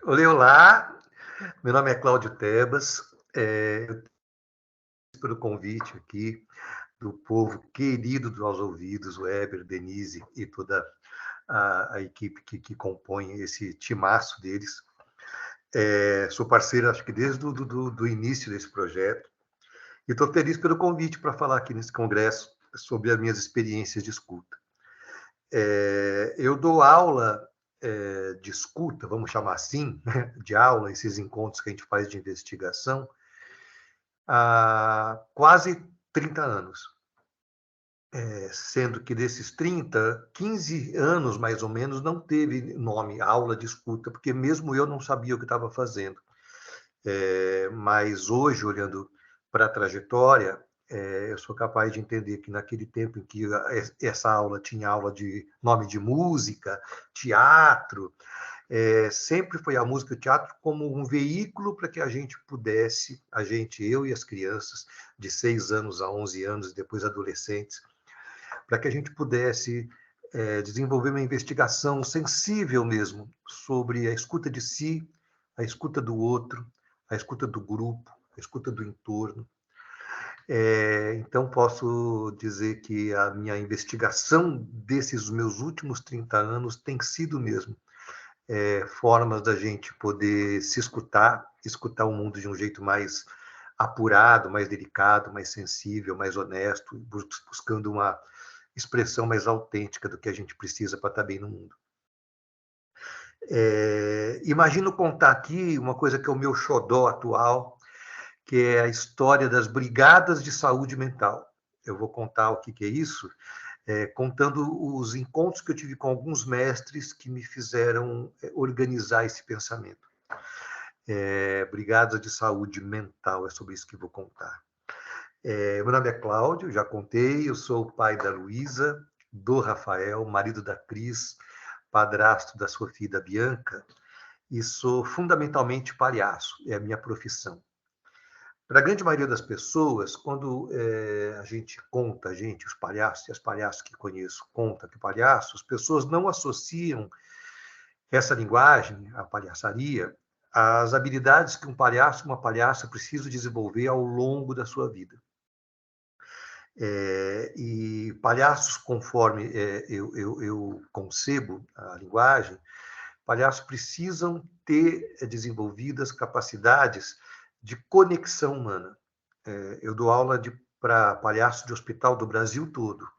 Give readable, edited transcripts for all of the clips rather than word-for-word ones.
Olá, meu nome é Cláudio Tebas, eu pelo convite aqui do povo querido dos aos ouvidos, o Weber, Denise e toda a equipe que compõe esse timaço deles. Sou parceiro, acho que desde do início desse projeto, e estou feliz pelo convite para falar aqui nesse congresso sobre as minhas experiências de escuta. Eu dou aula de escuta, vamos chamar assim, de aula, esses encontros que a gente faz de investigação, há quase 30 anos. Sendo que desses 30, 15 anos mais ou menos não teve nome aula de escuta, porque mesmo eu não sabia o que estava fazendo. Mas hoje, olhando para a trajetória, eu sou capaz de entender que naquele tempo em que essa aula tinha aula de nome de música, teatro, sempre foi a música e o teatro como um veículo para que a gente pudesse, eu e as crianças de 6 anos a 11 anos, depois adolescentes, para que a gente pudesse desenvolver uma investigação sensível mesmo sobre a escuta de si, a escuta do outro, a escuta do grupo, a escuta do entorno. Então, posso dizer que a minha investigação desses meus últimos 30 anos tem sido mesmo formas da gente poder se escutar o mundo de um jeito mais apurado, mais delicado, mais sensível, mais honesto, buscando uma expressão mais autêntica do que a gente precisa para estar bem no mundo. Imagino contar aqui uma coisa que é o meu xodó atual, que é a história das brigadas de saúde mental. Eu vou contar o que é isso, contando os encontros que eu tive com alguns mestres que me fizeram organizar esse pensamento. Brigadas de saúde mental, é sobre isso que vou contar. Meu nome é Cláudio, já contei, eu sou o pai da Luísa, do Rafael, marido da Cris, padrasto da Sofia e da Bianca, e sou fundamentalmente palhaço, é a minha profissão. Para a grande maioria das pessoas, quando os palhaços e as palhaças que conheço contam que palhaço, as pessoas não associam essa linguagem, a palhaçaria, às habilidades que um palhaço, uma palhaça precisa desenvolver ao longo da sua vida. E palhaços, conforme eu concebo a linguagem, palhaços precisam ter desenvolvidas capacidades de conexão humana. Eu dou aula para palhaços de hospital do Brasil todo,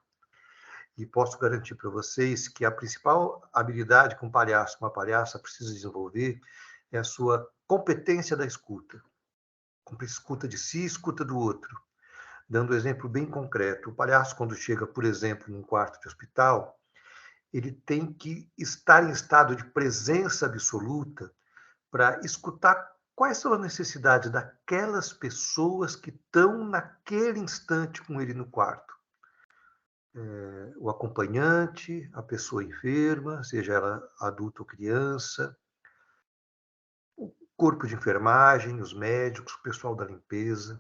e posso garantir para vocês que a principal habilidade que um palhaço, uma palhaça precisa desenvolver é a sua competência da escuta. Escuta de si, escuta do outro. Dando um exemplo bem concreto, o palhaço, quando chega, por exemplo, num quarto de hospital, ele tem que estar em estado de presença absoluta para escutar quais são as necessidades daquelas pessoas que estão naquele instante com ele no quarto. O acompanhante, a pessoa enferma, seja ela adulto ou criança, o corpo de enfermagem, os médicos, o pessoal da limpeza.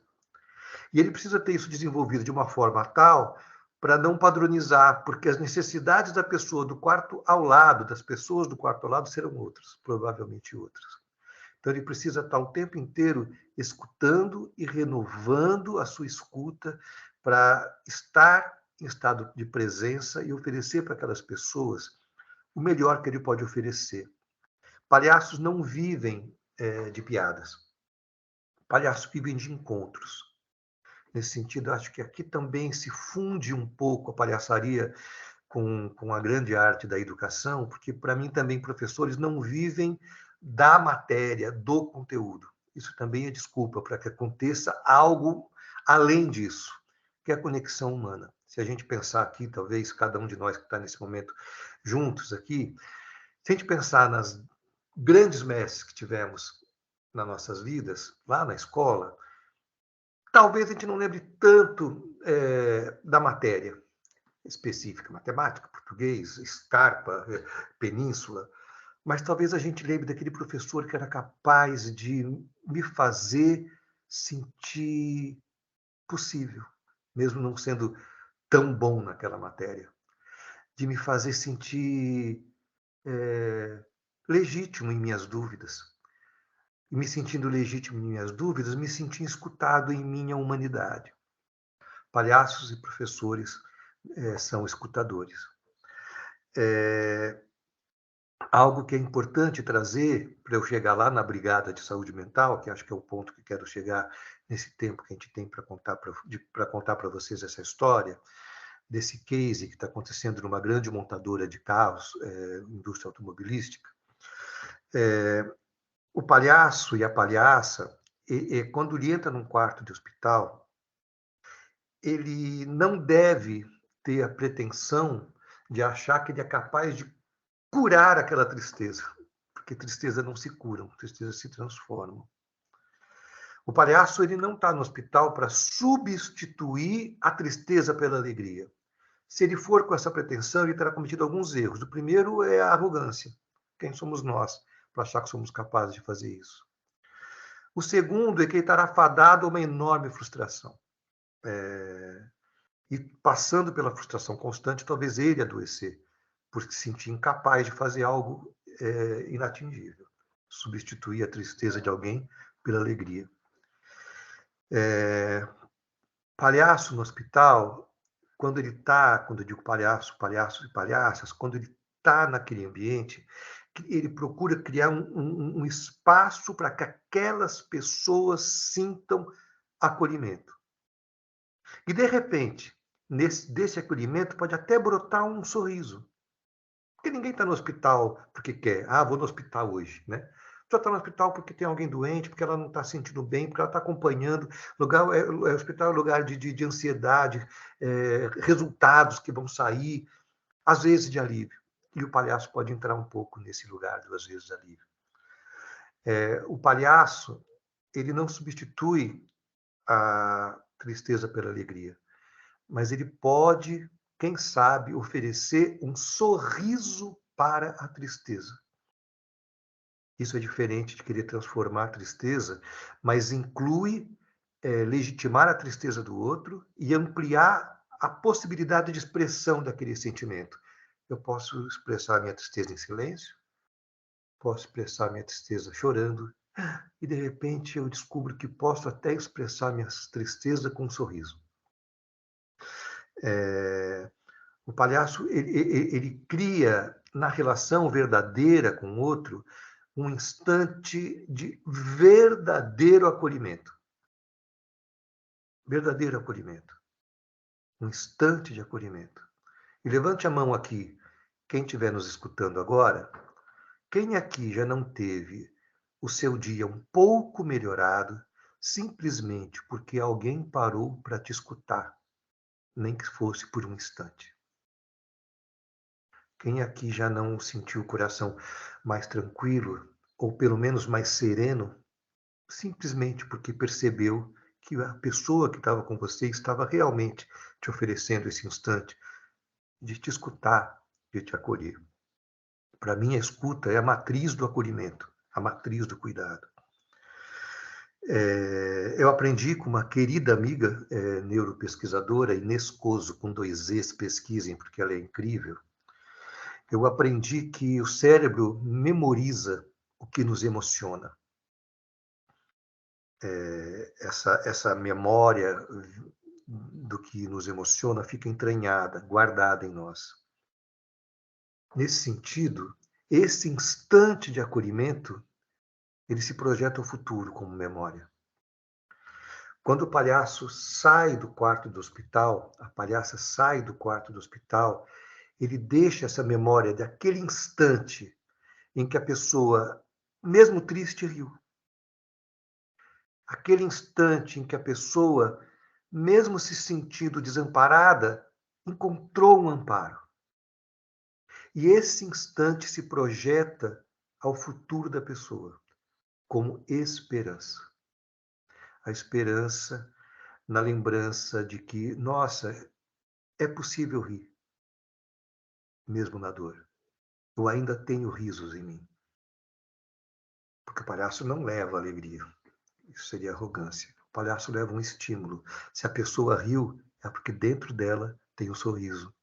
E ele precisa ter isso desenvolvido de uma forma tal para não padronizar, porque as necessidades da pessoa do quarto ao lado, das pessoas do quarto ao lado, serão outras, provavelmente outras. Então, ele precisa estar o tempo inteiro escutando e renovando a sua escuta para estar em estado de presença e oferecer para aquelas pessoas o melhor que ele pode oferecer. Palhaços não vivem de piadas. Palhaços vivem de encontros. Nesse sentido, acho que aqui também se funde um pouco a palhaçaria com a grande arte da educação, porque, para mim, também professores não vivem da matéria, do conteúdo. Isso também é desculpa para que aconteça algo além disso, que é a conexão humana. Se a gente pensar aqui, talvez, cada um de nós que está nesse momento juntos aqui, se a gente pensar nas grandes mestres que tivemos nas nossas vidas, lá na escola, talvez a gente não lembre tanto da matéria específica, matemática, português, Scarpa, Península, mas talvez a gente lembre daquele professor que era capaz de me fazer sentir possível, mesmo não sendo tão bom naquela matéria, de me fazer sentir legítimo em minhas dúvidas, e me sentindo legítimo em minhas dúvidas, me senti escutado em minha humanidade. Palhaços e professores são escutadores. Algo que é importante trazer para eu chegar lá na Brigada de Saúde Mental, que acho que é o ponto que quero chegar nesse tempo que a gente tem para contar para vocês essa história, desse case que está acontecendo numa grande montadora de carros, indústria automobilística. O palhaço e a palhaça, quando ele entra num quarto de hospital, ele não deve ter a pretensão de achar que ele é capaz de curar aquela tristeza, porque tristeza não se cura, tristeza se transforma. O palhaço ele não está no hospital para substituir a tristeza pela alegria. Se ele for com essa pretensão, ele terá cometido alguns erros. O primeiro é a arrogância. Quem somos nós para achar que somos capazes de fazer isso? O segundo é que ele estará fadado a uma enorme frustração. E passando pela frustração constante, talvez ele adoecer, por se sentir incapaz de fazer algo inatingível. Substituir a tristeza de alguém pela alegria. Palhaço no hospital, quando ele está, quando eu digo palhaço, palhaços e palhaças, quando ele está naquele ambiente, ele procura criar um espaço para que aquelas pessoas sintam acolhimento. E, de repente, desse acolhimento pode até brotar um sorriso. Porque ninguém está no hospital porque quer. Ah, vou no hospital hoje, né? Só está no hospital porque tem alguém doente, porque ela não está se sentindo bem, porque ela está acompanhando. Hospital é lugar de ansiedade, resultados que vão sair, às vezes de alívio. E o palhaço pode entrar um pouco nesse lugar, às vezes, de alívio. O palhaço, ele não substitui a tristeza pela alegria, mas ele pode, quem sabe, oferecer um sorriso para a tristeza. Isso é diferente de querer transformar a tristeza, mas inclui legitimar a tristeza do outro e ampliar a possibilidade de expressão daquele sentimento. Eu posso expressar minha tristeza em silêncio, posso expressar minha tristeza chorando, e de repente eu descubro que posso até expressar minha tristeza com um sorriso. O palhaço ele cria na relação verdadeira com o outro um instante de verdadeiro acolhimento. Verdadeiro acolhimento. Um instante de acolhimento. E levante a mão aqui, quem estiver nos escutando agora, quem aqui já não teve o seu dia um pouco melhorado simplesmente porque alguém parou para te escutar, nem que fosse por um instante? Quem aqui já não sentiu o coração mais tranquilo, ou pelo menos mais sereno, simplesmente porque percebeu que a pessoa que estava com você estava realmente te oferecendo esse instante de te escutar, de te acolher? Para mim, a escuta é a matriz do acolhimento, a matriz do cuidado. Eu aprendi com uma querida amiga neuropesquisadora, Inês Coso, com 2 Es, pesquisem, porque ela é incrível. Eu aprendi que o cérebro memoriza o que nos emociona. Essa memória do que nos emociona fica entranhada, guardada em nós. Nesse sentido, esse instante de acolhimento, ele se projeta ao futuro como memória. Quando o palhaço sai do quarto do hospital, a palhaça sai do quarto do hospital, ele deixa essa memória daquele instante em que a pessoa, mesmo triste, riu. Aquele instante em que a pessoa, mesmo se sentindo desamparada, encontrou um amparo. E esse instante se projeta ao futuro da pessoa, como esperança. A esperança na lembrança de que, nossa, é possível rir, mesmo na dor. Eu ainda tenho risos em mim. Porque o palhaço não leva alegria. Isso seria arrogância. O palhaço leva um estímulo. Se a pessoa riu, é porque dentro dela tem um sorriso.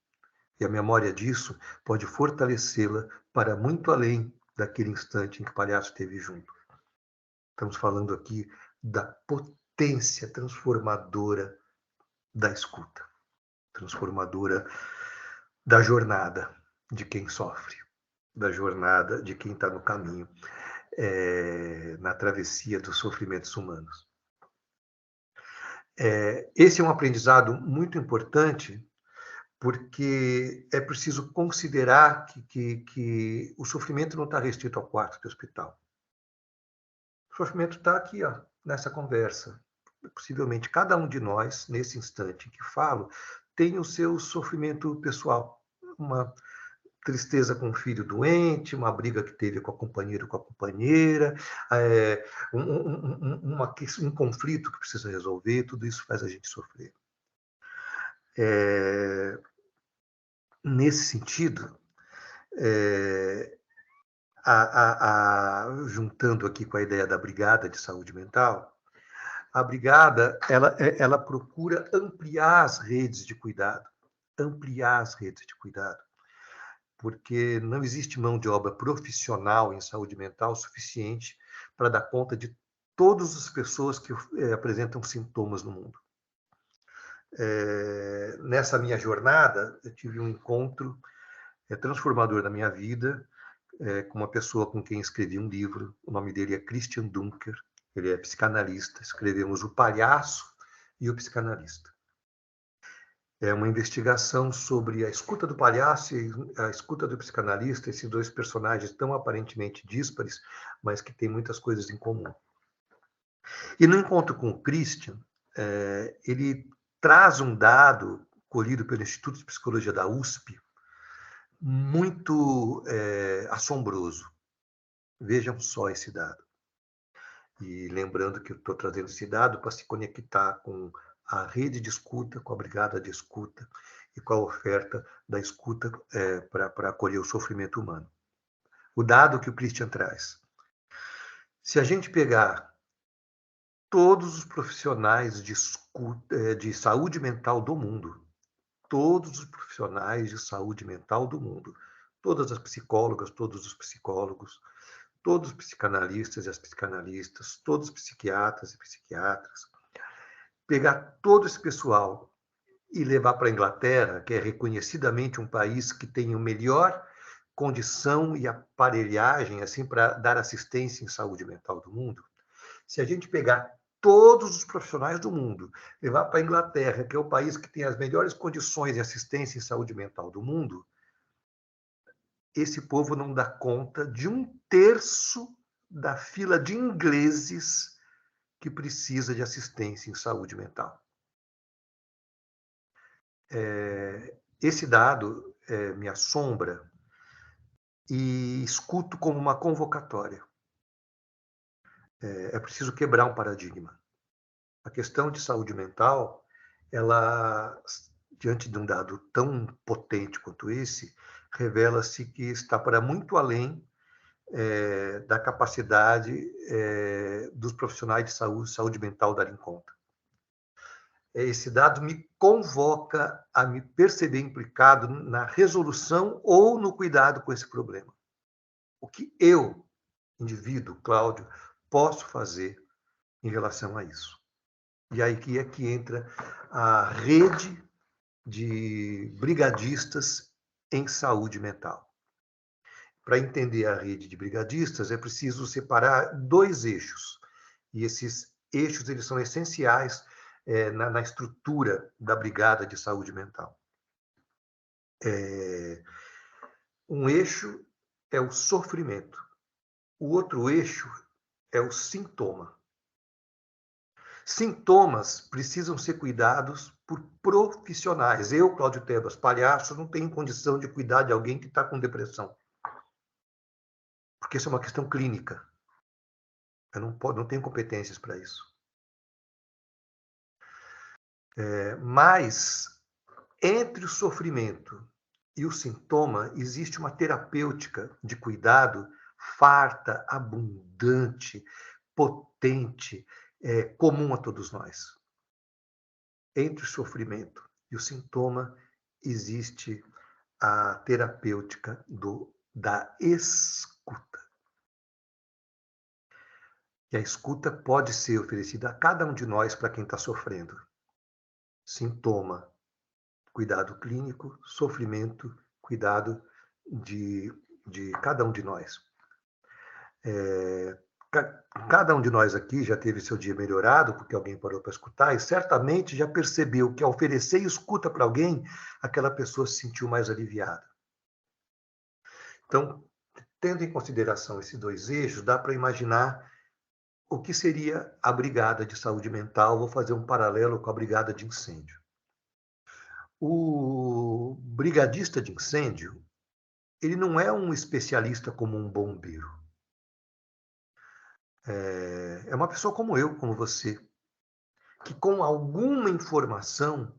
E a memória disso pode fortalecê-la para muito além daquele instante em que o palhaço esteve junto. Estamos falando aqui da potência transformadora da escuta, transformadora da jornada de quem sofre, da jornada de quem está no caminho, na travessia dos sofrimentos humanos. Esse é um aprendizado muito importante, porque é preciso considerar que o sofrimento não está restrito ao quarto de hospital. O sofrimento está aqui, ó, nessa conversa. Possivelmente cada um de nós, nesse instante que falo, tem o seu sofrimento pessoal. Uma tristeza com um filho doente, uma briga que teve com a companheira ou com a companheira, um conflito que precisa resolver, tudo isso faz a gente sofrer. Nesse sentido, juntando aqui com a ideia da brigada de saúde mental, a brigada ela procura ampliar as redes de cuidado, porque não existe mão de obra profissional em saúde mental suficiente para dar conta de todas as pessoas que apresentam sintomas no mundo. Nessa minha jornada, eu tive um encontro transformador da minha vida com uma pessoa com quem escrevi um livro. O nome dele é Christian Dunker, ele é psicanalista. Escrevemos O Palhaço e o Psicanalista. É uma investigação sobre a escuta do palhaço e a escuta do psicanalista, esses dois personagens tão aparentemente díspares, mas que têm muitas coisas em comum. E no encontro com o Christian, ele traz um dado colhido pelo Instituto de Psicologia da USP, muito assombroso. Vejam só esse dado. E lembrando que eu estou trazendo esse dado para se conectar com a rede de escuta, com a brigada de escuta e com a oferta da escuta para acolher o sofrimento humano. O dado que o Christian traz. Se a gente pegar todos os profissionais de saúde mental do mundo, todos os profissionais de saúde mental do mundo, todas as psicólogas, todos os psicólogos, todos os psicanalistas e as psicanalistas, todos os psiquiatras e psiquiatras, pegar todo esse pessoal e levar para a Inglaterra, que é reconhecidamente um país que tem a melhor condição e aparelhagem assim para dar assistência em saúde mental do mundo, se a gente pegar todos os profissionais do mundo, levar para a Inglaterra, que é o país que tem as melhores condições de assistência em saúde mental do mundo, esse povo não dá conta de 1/3 da fila de ingleses que precisa de assistência em saúde mental. Esse dado me assombra e escuto como uma convocatória. É preciso quebrar um paradigma. A questão de saúde mental, ela, diante de um dado tão potente quanto esse, revela-se que está para muito além da capacidade dos profissionais de saúde mental darem conta. Esse dado me convoca a me perceber implicado na resolução ou no cuidado com esse problema. O que eu, indivíduo, Cláudio, posso fazer em relação a isso? E aí que é que entra a rede de brigadistas em saúde mental. Para entender a rede de brigadistas, é preciso separar 2 eixos. E esses eixos eles são essenciais na estrutura da brigada de saúde mental. Um eixo é o sofrimento. O outro eixo é o sintoma. Sintomas precisam ser cuidados por profissionais. Eu, Cláudio Tebas, palhaço, não tenho condição de cuidar de alguém que está com depressão. Porque isso é uma questão clínica. Eu não tenho competências para isso. Mas, entre o sofrimento e o sintoma, existe uma terapêutica de cuidado farta, abundante, potente, comum a todos nós. Entre o sofrimento e o sintoma, existe a terapêutica da escuta. E a escuta pode ser oferecida a cada um de nós para quem está sofrendo. Sintoma, cuidado clínico, sofrimento, cuidado de cada um de nós. Cada um de nós aqui já teve seu dia melhorado, porque alguém parou para escutar, e certamente já percebeu que ao oferecer escuta para alguém, aquela pessoa se sentiu mais aliviada. Então, tendo em consideração esses dois eixos, dá para imaginar o que seria a brigada de saúde mental. Vou fazer um paralelo com a brigada de incêndio. O brigadista de incêndio, ele não é um especialista como um bombeiro. É uma pessoa como eu, como você, que com alguma informação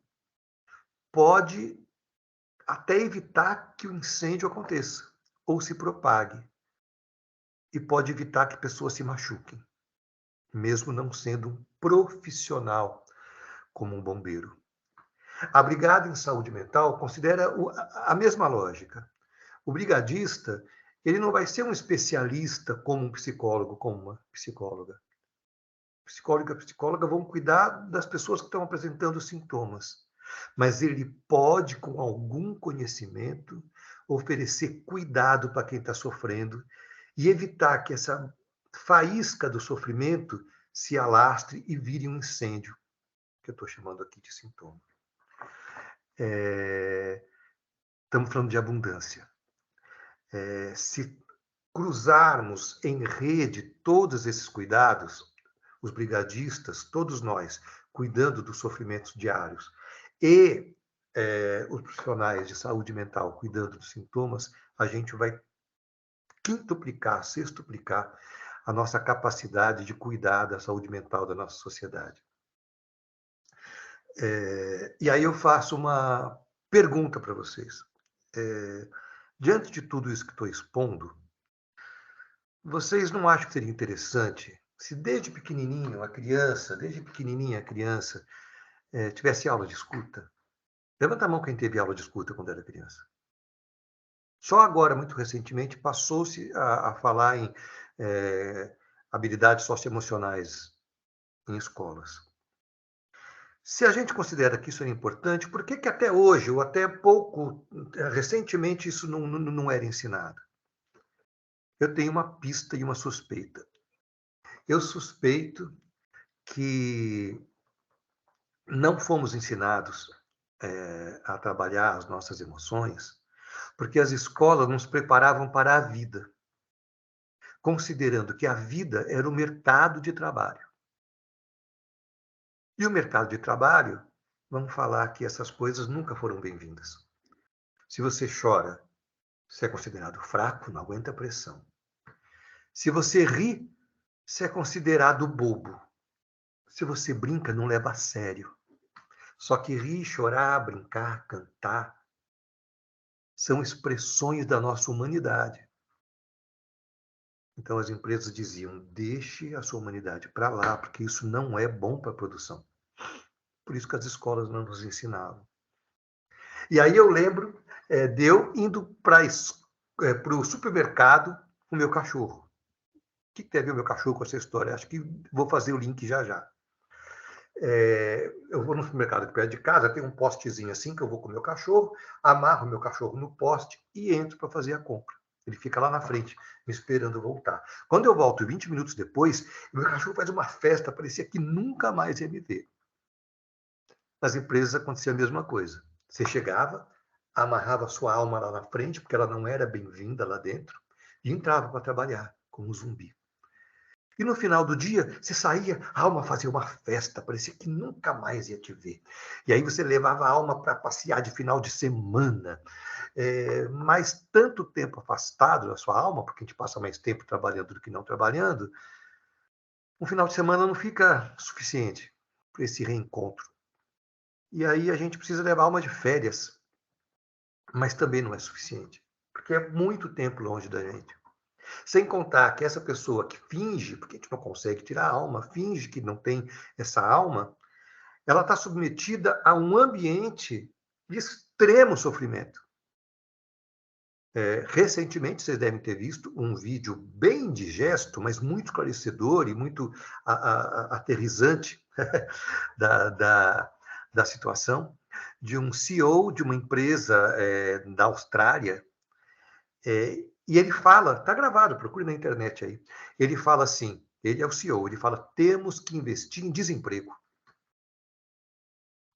pode até evitar que o incêndio aconteça ou se propague. E pode evitar que pessoas se machuquem, mesmo não sendo um profissional como um bombeiro. A brigada em saúde mental considera a mesma lógica. O brigadista, ele não vai ser um especialista como um psicólogo, como uma psicóloga. O psicólogo e a psicóloga vão cuidar das pessoas que estão apresentando sintomas, mas ele pode, com algum conhecimento, oferecer cuidado para quem está sofrendo e evitar que essa faísca do sofrimento se alastre e vire um incêndio, que eu estou chamando aqui de sintoma. Estamos falando de abundância. Se cruzarmos em rede todos esses cuidados, os brigadistas, todos nós, cuidando dos sofrimentos diários, e os profissionais de saúde mental cuidando dos sintomas, a gente vai quintuplicar, sextuplicar a nossa capacidade de cuidar da saúde mental da nossa sociedade. E aí eu faço uma pergunta para vocês. Diante de tudo isso que estou expondo, vocês não acham que seria interessante se desde pequenininho a criança, tivesse aula de escuta? Levanta a mão quem teve aula de escuta quando era criança. Só agora, muito recentemente, passou-se a falar em habilidades socioemocionais em escolas. Se a gente considera que isso é importante, por que até hoje, ou até pouco, recentemente, isso não era ensinado? Eu tenho uma pista e uma suspeita. Eu suspeito que não fomos ensinados a trabalhar as nossas emoções, porque as escolas nos preparavam para a vida, considerando que a vida era o mercado de trabalho. E o mercado de trabalho, vamos falar que essas coisas nunca foram bem-vindas. Se você chora, você é considerado fraco, não aguenta a pressão. Se você ri, você é considerado bobo. Se você brinca, não leva a sério. Só que rir, chorar, brincar, cantar são expressões da nossa humanidade. Então as empresas diziam: deixe a sua humanidade para lá, porque isso não é bom para a produção. Por isso que as escolas não nos ensinavam. E aí eu lembro de eu indo para o supermercado com o meu cachorro. O que tem a ver o meu cachorro com essa história? Acho que vou fazer o link já já. Eu vou no supermercado perto de casa, tem um postezinho assim que eu vou com o meu cachorro, amarro o meu cachorro no poste e entro para fazer a compra. Ele fica lá na frente, me esperando voltar. Quando eu volto 20 minutos depois, meu cachorro faz uma festa, parecia que nunca mais ia me ver. Nas empresas acontecia a mesma coisa. Você chegava, amarrava a sua alma lá na frente, porque ela não era bem-vinda lá dentro, e entrava para trabalhar como um zumbi. E no final do dia, você saía, a alma fazia uma festa, parecia que nunca mais ia te ver. E aí você levava a alma para passear de final de semana. Mas tanto tempo afastado da sua alma, porque a gente passa mais tempo trabalhando do que não trabalhando, um final de semana não fica suficiente para esse reencontro. E aí a gente precisa levar a alma de férias, mas também não é suficiente, porque é muito tempo longe da gente. Sem contar que essa pessoa que finge, porque a gente não consegue tirar a alma, finge que não tem essa alma, ela está submetida a um ambiente de extremo sofrimento. Recentemente, vocês devem ter visto um vídeo bem indigesto, mas muito esclarecedor e muito aterrizante da situação, de um CEO de uma empresa da Austrália, e ele fala, está gravado, procure na internet aí, ele fala assim, ele é o CEO, ele fala, temos que investir em desemprego,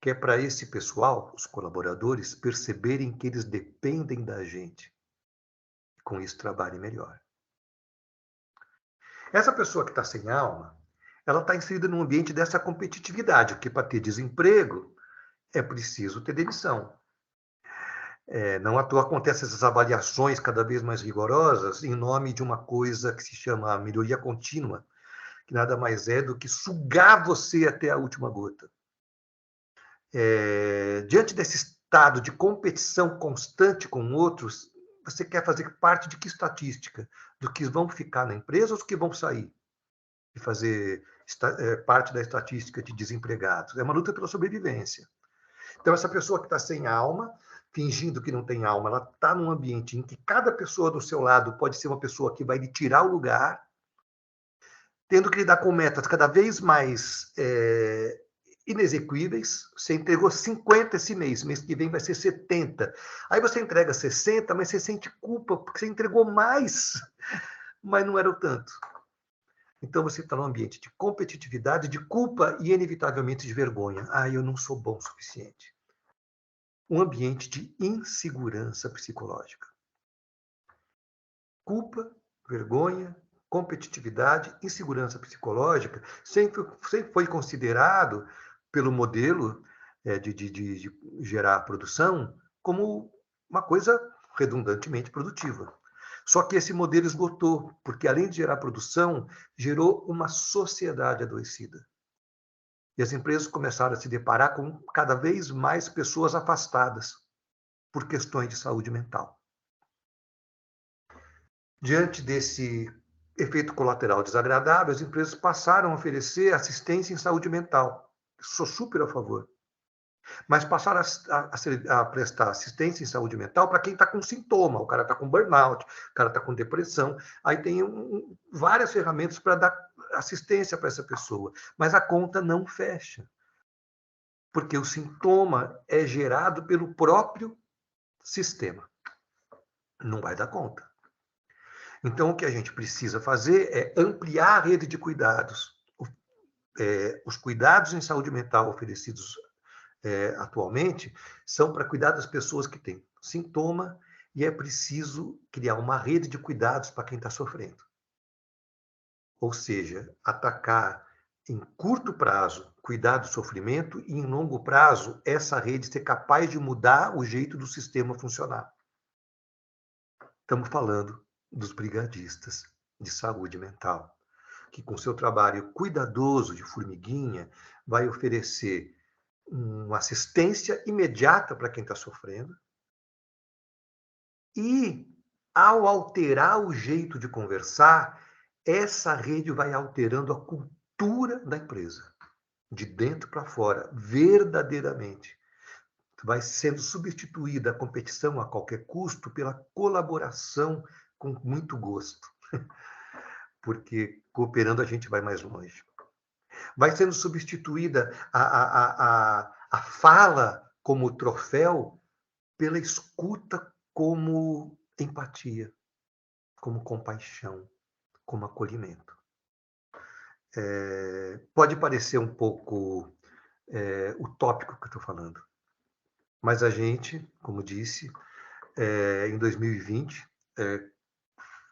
que é para esse pessoal, os colaboradores, perceberem que eles dependem da gente, com isso trabalhem melhor. Essa pessoa que está sem alma, ela está inserida num ambiente dessa competitividade, porque para ter desemprego é preciso ter demissão. Não à toa acontecem essas avaliações cada vez mais rigorosas em nome de uma coisa que se chama melhoria contínua, que nada mais é do que sugar você até a última gota. Diante desse estado de competição constante com outros, você quer fazer parte de que estatística? Do que vão ficar na empresa ou dos que vão sair? E fazer parte da estatística de desempregados. É uma luta pela sobrevivência. Então, essa pessoa que está sem alma, fingindo que não tem alma, ela está num ambiente em que cada pessoa do seu lado pode ser uma pessoa que vai lhe tirar o lugar, tendo que lidar com metas cada vez mais inexequíveis. Você entregou 50 esse mês que vem vai ser 70. Aí você entrega 60, mas você sente culpa, porque você entregou mais, mas não era o tanto. Então você está num ambiente de competitividade, de culpa e, inevitavelmente, de vergonha. Eu não sou bom o suficiente. Um ambiente de insegurança psicológica. Culpa, vergonha, competitividade, insegurança psicológica sempre foi considerado pelo modelo de gerar produção como uma coisa redundantemente produtiva. Só que esse modelo esgotou, porque além de gerar produção, gerou uma sociedade adoecida. E as empresas começaram a se deparar com cada vez mais pessoas afastadas por questões de saúde mental. Diante desse efeito colateral desagradável, as empresas passaram a oferecer assistência em saúde mental. Sou super a favor. Mas passaram a prestar assistência em saúde mental para quem está com sintoma. O cara está com burnout, o cara está com depressão. Aí tem várias ferramentas para dar assistência para essa pessoa. Mas a conta não fecha. Porque o sintoma é gerado pelo próprio sistema. Não vai dar conta. Então, o que a gente precisa fazer é ampliar a rede de cuidados. Os cuidados em saúde mental oferecidos atualmente são para cuidar das pessoas que têm sintoma e é preciso criar uma rede de cuidados para quem está sofrendo. Ou seja, atacar em curto prazo, cuidar do sofrimento e em longo prazo, essa rede ser capaz de mudar o jeito do sistema funcionar. Estamos falando dos brigadistas de saúde mental, que com seu trabalho cuidadoso de formiguinha vai oferecer uma assistência imediata para quem está sofrendo e, ao alterar o jeito de conversar, essa rede vai alterando a cultura da empresa, de dentro para fora, verdadeiramente. Vai sendo substituída a competição a qualquer custo pela colaboração com muito gosto, porque cooperando a gente vai mais longe. Vai sendo substituída a fala como troféu pela escuta como empatia, como compaixão, como acolhimento. Pode parecer um pouco utópico o que eu estou falando, mas a gente, como disse, em 2020,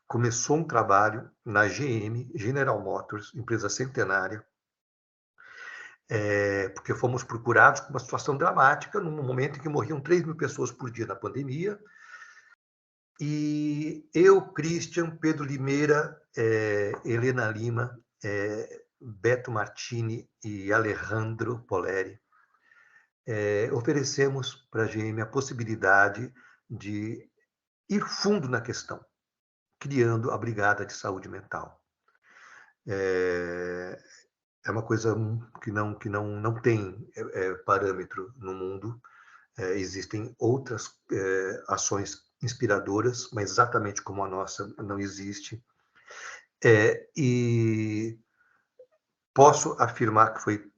começou um trabalho na GM, General Motors, empresa centenária, porque fomos procurados com uma situação dramática, num momento em que morriam 3.000 pessoas por dia na pandemia, e eu, Christian, Pedro Limeira, Helena Lima, Beto Martini e Alejandro Poleri, oferecemos para a GM a possibilidade de ir fundo na questão, criando a Brigada de Saúde Mental. É uma coisa que não tem parâmetro no mundo. Existem outras ações inspiradoras, mas exatamente como a nossa não existe. E posso afirmar que foi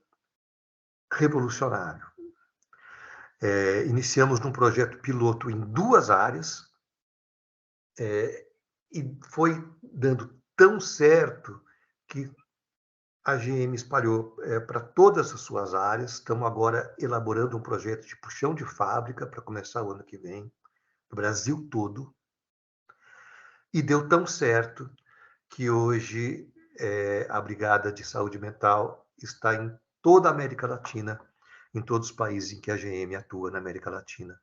revolucionário. Iniciamos num projeto piloto em 2 áreas, e foi dando tão certo que a GM espalhou para todas as suas áreas. Estamos agora elaborando um projeto de puxão de fábrica para começar o ano que vem, no Brasil todo. E deu tão certo que hoje a Brigada de Saúde Mental está em toda a América Latina, em todos os países em que a GM atua na América Latina.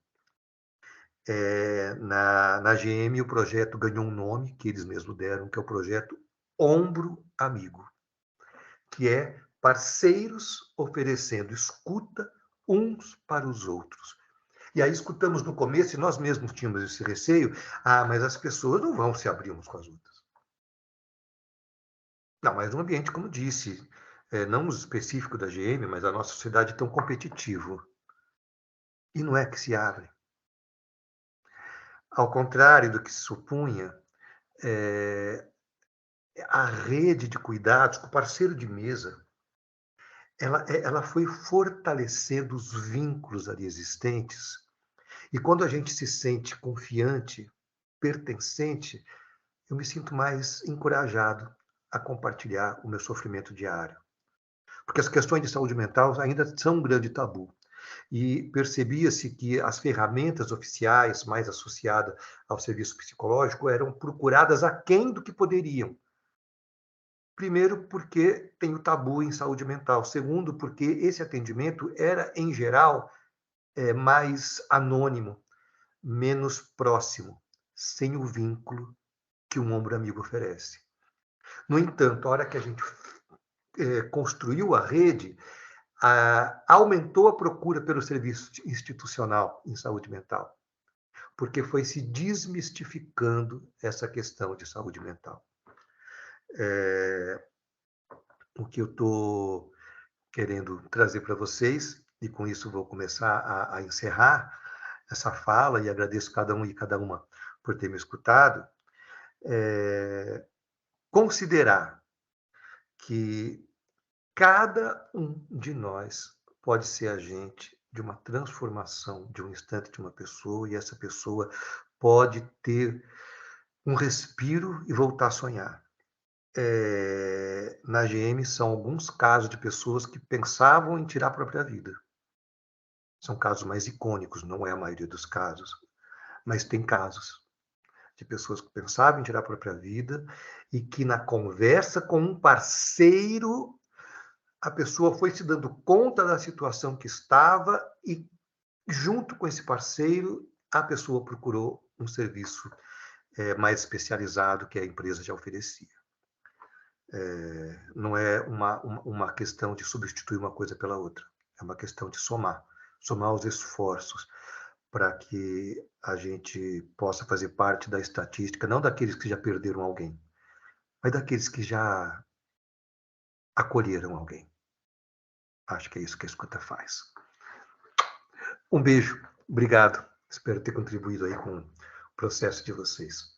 Na GM, o projeto ganhou um nome que eles mesmos deram, que é o projeto Ombro Amigo, que é parceiros oferecendo escuta uns para os outros. E aí escutamos no começo, e nós mesmos tínhamos esse receio, mas as pessoas não vão se abrir umas com as outras. Não, mas no ambiente, como disse, não específico da GM, mas a nossa sociedade é tão competitivo. E não é que se abre. Ao contrário do que se supunha, a rede de cuidados, o parceiro de mesa, ela foi fortalecendo os vínculos ali existentes. E quando a gente se sente confiante, pertencente, eu me sinto mais encorajado a compartilhar o meu sofrimento diário. Porque as questões de saúde mental ainda são um grande tabu. E percebia-se que as ferramentas oficiais mais associadas ao serviço psicológico eram procuradas aquém do que poderiam. Primeiro, porque tem o tabu em saúde mental. Segundo, porque esse atendimento era, em geral, mais anônimo, menos próximo, sem o vínculo que um ombro amigo oferece. No entanto, a hora que a gente construiu a rede, aumentou a procura pelo serviço institucional em saúde mental, porque foi se desmistificando essa questão de saúde mental. O que eu estou querendo trazer para vocês, e com isso vou começar a encerrar essa fala, e agradeço cada um e cada uma por ter me escutado, considerar que cada um de nós pode ser agente de uma transformação de um instante de uma pessoa, e essa pessoa pode ter um respiro e voltar a sonhar. Na GM são alguns casos de pessoas que pensavam em tirar a própria vida. São casos mais icônicos, não é a maioria dos casos, mas tem casos de pessoas que pensavam em tirar a própria vida e que na conversa com um parceiro a pessoa foi se dando conta da situação que estava e, junto com esse parceiro, a pessoa procurou um serviço mais especializado que a empresa já oferecia. Não é uma questão de substituir uma coisa pela outra, é uma questão de somar os esforços para que a gente possa fazer parte da estatística, não daqueles que já perderam alguém, mas daqueles que já acolheram alguém. Acho que é isso que a escuta faz. Um beijo, obrigado. Espero ter contribuído aí com o processo de vocês.